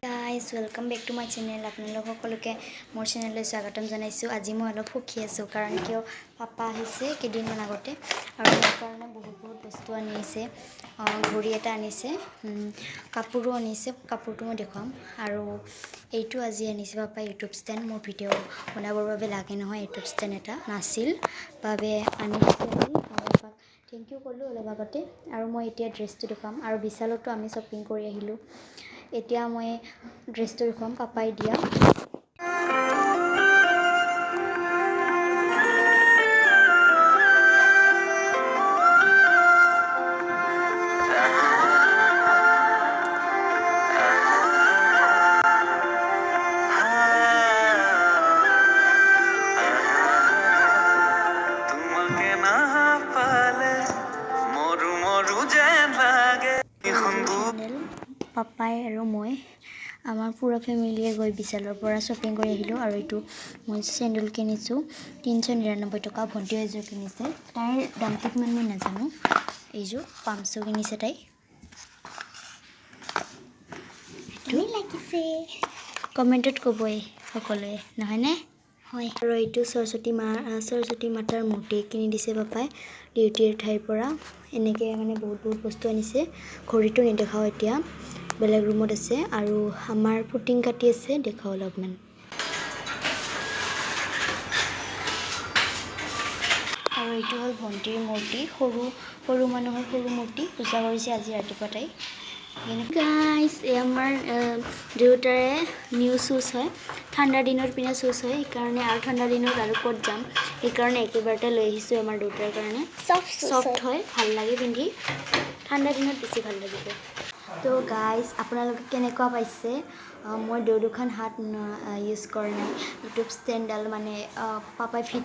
Guys welcome back to my channel. আপোনালোক সকলোকে মোৰ চেনেললৈ স্বাগতম জনাইছোঁ। আজি মই অলপ সুখী আছোঁ কাৰণ কিয় পাপা আহিছে কেইদিনমান আগতে আৰু মোৰ কাৰণে বহুত বস্তু আনিছে। ঘড়ী এটা আনিছে, কাপোৰো আনিছে, কাপোৰটো মই দেখুৱাম। আৰু এইটো আজি আনিছে পাপা ইউটিউব ষ্টেণ্ড। মোৰ ভিডিঅ' বনাবৰ বাবে লাগে নহয়, ইউটিউব ষ্টেণ্ড এটা নাছিল বাবে আনিছে আজি। পাপাক থেংক ইউ ক'লোঁ অলপ আগতে। আৰু মই এতিয়া ড্ৰেছটো দেখুৱাম আৰু বিশালতো আমি শ্বপিং কৰি আহিলোঁ। এতিয়া মই ড্ৰেছটো দেখুৱাম পাপাই দিয়া। পাপাই আৰু মই আমাৰ পুৰা ফেমিলিয়ে গৈ বিশালৰ পৰা শ্বপিং কৰি আহিলোঁ। আৰু এইটো মই চেণ্ডেল কিনিছোঁ 399 টকা। ভণ্টিও এযোৰ কিনিছে, তাইৰ দামটো কিমান মই নাজানো। এইযোৰ পামচু কিনিছে তাই। লাগিছে কমেণ্টত ক'বই সকলোৱে, নহয়নে? হয়। আৰু এইটো সৰস্বতী মাতাৰ মূৰ্তি কিনি দিছে পাপাই ডিউটিৰ ঠাইৰ পৰা। এনেকৈ মানে বহুত বস্তু আনিছে। ঘড়ীটো নেদেখাওঁ এতিয়া, বেলেগ ৰুমত আছে। আৰু আমাৰ পুটিং কাটি আছে, দেখাওঁ অলপমান। আৰু এইটো হ'ল ভণ্টিৰ মূৰ্তি, সৰু মানুহৰ সৰু মূৰ্তি পূজা কৰিছে আজি ৰাতিপুৱা তাই। গাইজ এই আমাৰ দেউতাৰে নিউ শ্বুজ হয়, ঠাণ্ডাৰ দিনত পিন্ধা শ্বুজ হয়। সেইকাৰণে আৰু ঠাণ্ডাৰ দিনত আৰু ক'ত যাম, সেইকাৰণে একেবাৰতে লৈ আহিছোঁ আমাৰ দেউতাৰ কাৰণে। চফ্ট হয়, ভাল লাগে পিন্ধি, ঠাণ্ডাৰ দিনত বেছি ভাল লাগিব। তো গাইজ আপোনালোকে কেনেকুৱা পাইছে? মই দুখন হাত ইউজ কৰা নাই, ইউটিউব ষ্টেণ্ডডাল মানে পাপাই ফিট